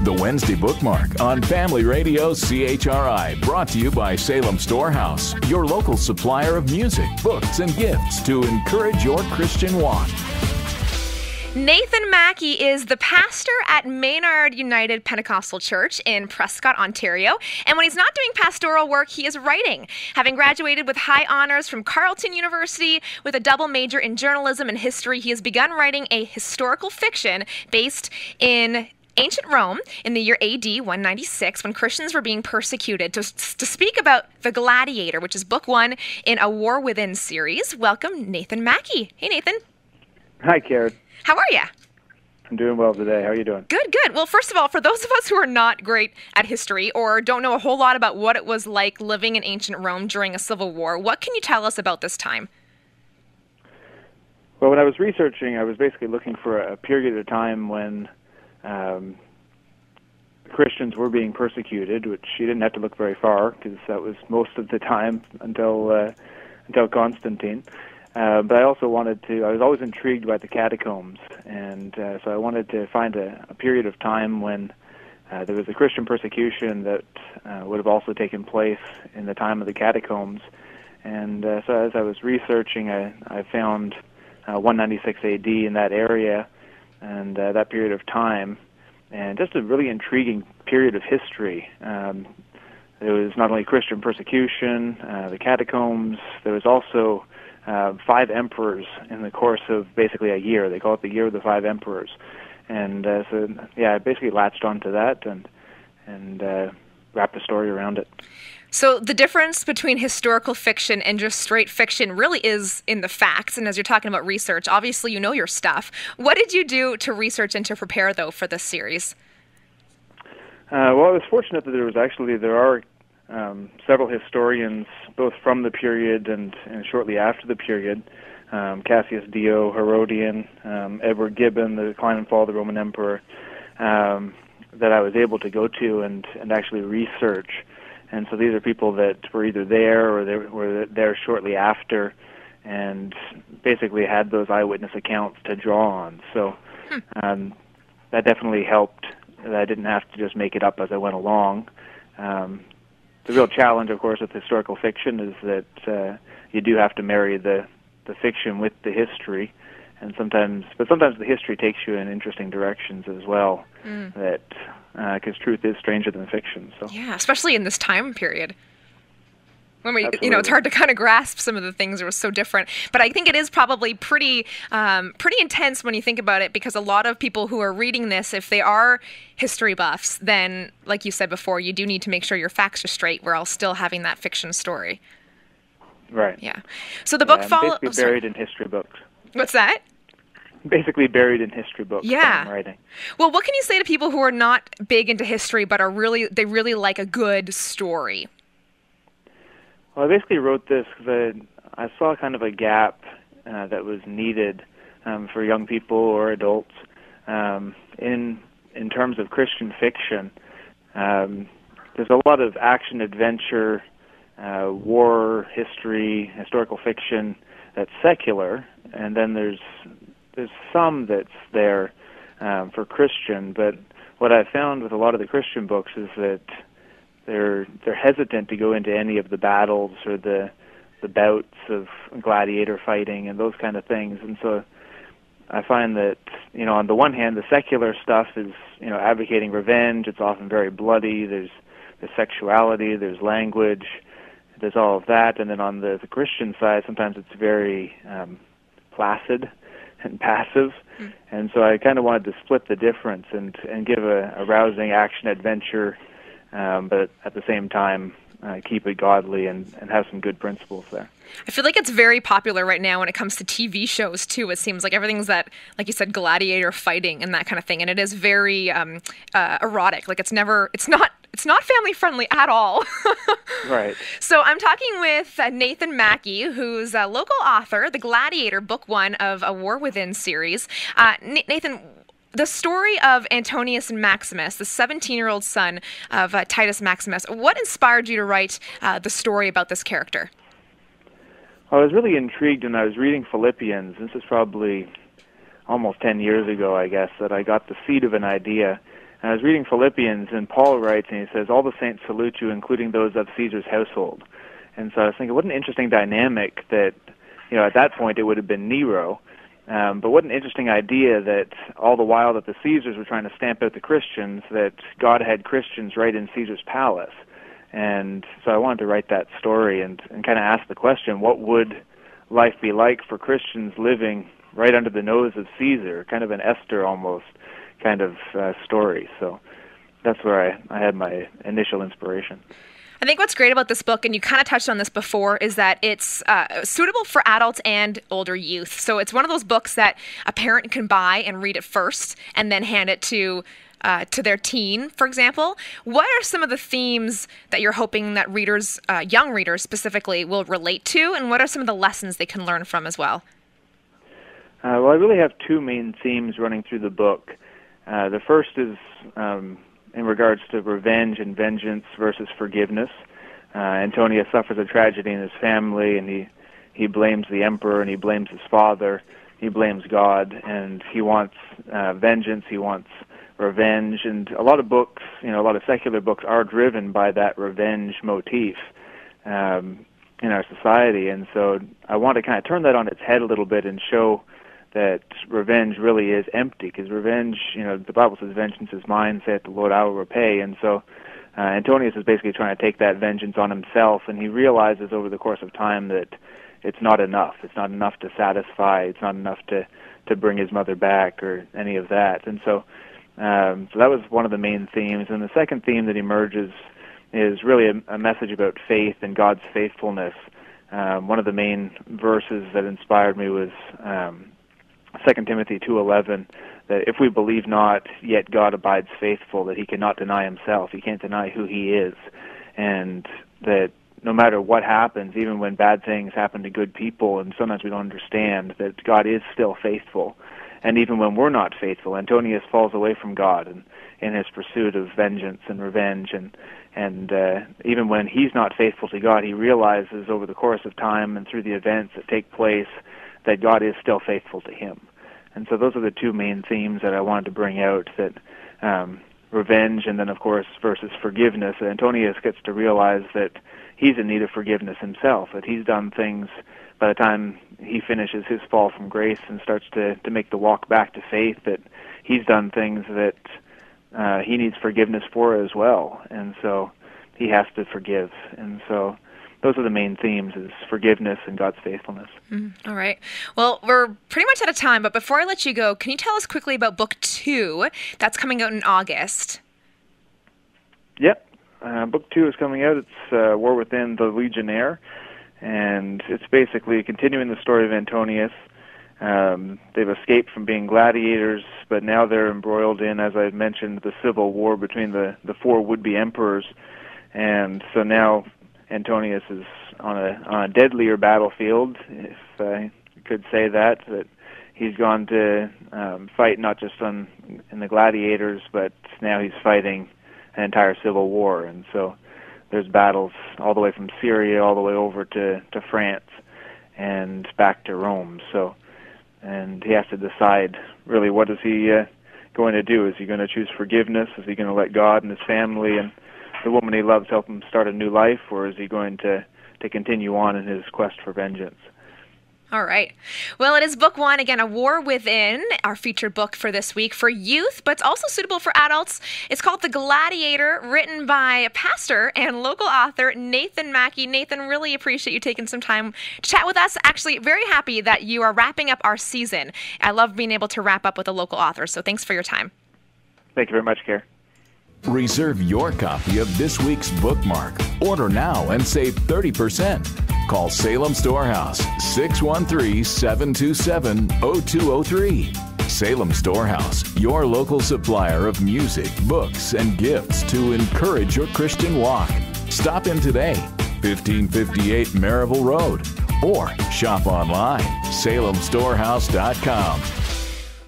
The Wednesday Bookmark on Family Radio CHRI, brought to you by Salem Storehouse, your local supplier of music, books, and gifts to encourage your Christian walk. Nathan Maki is the pastor at Maynard United Pentecostal Church in Prescott, Ontario. And when he's not doing pastoral work, he is writing. Having graduated with high honors from Carleton University with a double major in journalism and history, he has begun writing a historical fiction based in ancient Rome in the year AD 196, when Christians were being persecuted, to speak about the Gladiator, which is book one in a War Within series. Welcome, Nathan Maki. Hey, Nathan. Hi, Karen. How are you? I'm doing well today. How are you doing? Good, good. Well, first of all, for those of us who are not great at history or don't know a whole lot about what it was like living in ancient Rome during a civil war, what can you tell us about this time? Well, when I was researching, I was basically looking for a period of time when Christians were being persecuted, which you didn't have to look very far, because that was most of the time until Constantine. But I also I was always intrigued by the catacombs, and so I wanted to find a period of time when there was a Christian persecution that would have also taken place in the time of the catacombs. And so as I was researching, I found 196 AD in that area, and that period of time, and just a really intriguing period of history. There was not only Christian persecution, the catacombs, there was also 5 emperors in the course of basically a year. They call it the Year of the 5 Emperors. And so, I basically latched onto that and wrapped the story around it. So the difference between historical fiction and just straight fiction really is in the facts. And as you're talking about research, obviously you know your stuff. What did you do to research and to prepare, though, for this series? Well, I was fortunate that there are several historians, both from the period and shortly after the period, Cassius Dio, Herodian, Edward Gibbon, the decline and fall of the Roman Emperor, that I was able to go to and actually research. And so these are people that were either there or they were there shortly after, and basically had those eyewitness accounts to draw on. So that definitely helped, that I didn't have to just make it up as I went along. The real challenge, of course, with historical fiction is that you do have to marry the fiction with the history, and sometimes the history takes you in interesting directions as well. Because truth is stranger than fiction. So yeah, especially in this time period. When Absolutely. It's hard to kind of grasp some of the things that were so different. But I think it is probably pretty intense when you think about it, because a lot of people who are reading this, if they are history buffs, then, like you said before, you do need to make sure your facts are straight while still having that fiction story. Right. Yeah. So the book follows... Basically buried in history books. What's that? Basically buried in history books. Yeah. I'm writing. Well, what can you say to people who are not big into history but they really like a good story? Well, I basically wrote this because I saw kind of a gap that was needed for young people or adults in terms of Christian fiction. There's a lot of action, adventure, war, history, historical fiction that's secular, and then there's some that's there for Christian. But what I found with a lot of the Christian books is that they're hesitant to go into any of the battles or the bouts of gladiator fighting and those kind of things. And so I find that, on the one hand, the secular stuff is, advocating revenge. It's often very bloody. There's sexuality, there's language, there's all of that. And then on the Christian side, sometimes it's very placid and passive. And so I kind of wanted to split the difference and give a rousing action adventure, but at the same time keep it godly and have some good principles there. I feel like it's very popular right now when it comes to TV shows too. It seems like everything's that, like you said, gladiator fighting and that kind of thing, and it is very erotic. Like it's not family friendly at all. Right. So I'm talking with Nathan Maki, who's a local author, the Gladiator, book one of a War Within series. Nathan, the story of Antonius Maximus, the 17-year-old son of Titus Maximus, what inspired you to write the story about this character? I was really intrigued when I was reading Philippians. This is probably almost 10 years ago, I guess, that I got the seed of an idea. I was reading Philippians, and Paul writes, and he says, "All the saints salute you, including those of Caesar's household." And so I was thinking, what an interesting dynamic that, at that point it would have been Nero. But what an interesting idea that all the while that the Caesars were trying to stamp out the Christians, that God had Christians right in Caesar's palace. And so I wanted to write that story and kind of ask the question, what would life be like for Christians living right under the nose of Caesar, kind of an Esther almost kind of story. So that's where I had my initial inspiration. I think what's great about this book, and you kind of touched on this before, is that it's suitable for adults and older youth. So it's one of those books that a parent can buy and read it first and then hand it to their teen, for example. What are some of the themes that you're hoping that readers, young readers specifically, will relate to, and what are some of the lessons they can learn from as well? Well, I really have two main themes running through the book. The first is in regards to revenge and vengeance versus forgiveness. Antonius suffers a tragedy in his family, and he blames the emperor, and he blames his father, he blames God, and he wants vengeance, he wants revenge. And a lot of books, a lot of secular books are driven by that revenge motif in our society. And so I want to kind of turn that on its head a little bit and show that revenge really is empty, because revenge, the Bible says, "Vengeance is mine, saith the Lord, I will repay." And so Antonius is basically trying to take that vengeance on himself, and he realizes over the course of time that it's not enough. It's not enough to satisfy. It's not enough to bring his mother back or any of that. And so that was one of the main themes. And the second theme that emerges is really a message about faith and God's faithfulness. One of the main verses that inspired me was 2 Timothy 2:11, that if we believe not, yet God abides faithful, that he cannot deny himself. He can't deny who he is. And that no matter what happens, even when bad things happen to good people, and sometimes we don't understand, that God is still faithful. And even when we're not faithful, Antonius falls away from God in his pursuit of vengeance and revenge. And even when he's not faithful to God, he realizes over the course of time and through the events that take place that God is still faithful to him. And so those are the two main themes that I wanted to bring out, that revenge and then, of course, versus forgiveness. Antonius gets to realize that he's in need of forgiveness himself, that he's done things by the time he finishes his fall from grace and starts to make the walk back to faith, that he's done things that he needs forgiveness for as well. And so he has to forgive. And so those are the main themes, is forgiveness and God's faithfulness. All right. Well, we're pretty much out of time, but before I let you go, can you tell us quickly about Book 2 that's coming out in August? Yep. Book 2 is coming out. It's War Within the Legionnaire, and it's basically continuing the story of Antonius. They've escaped from being gladiators, but now they're embroiled in, as I mentioned, the civil war between the four would-be emperors. And so now Antonius is on a deadlier battlefield, if I could say that he's gone to fight not just in the gladiators, but now he's fighting an entire civil war. And so there's battles all the way from Syria all the way over to France and back to Rome. So, and he has to decide really, what is he going to do? Is he going to choose forgiveness? Is he going to let God and his family and the woman he loves help him start a new life, or is he going to continue on in his quest for vengeance? All right. Well, it is Book 1, again, A War Within, our featured book for this week for youth, but it's also suitable for adults. It's called The Gladiator, written by pastor and local author Nathan Maki. Nathan, really appreciate you taking some time to chat with us. Actually, very happy that you are wrapping up our season. I love being able to wrap up with a local author, so thanks for your time. Thank you very much, Kara. Reserve your copy of this week's bookmark. Order now and save 30%. Call Salem Storehouse, 613-727-0203. Salem Storehouse, your local supplier of music, books, and gifts to encourage your Christian walk. Stop in today, 1558 Maryville Road, or shop online, salemstorehouse.com.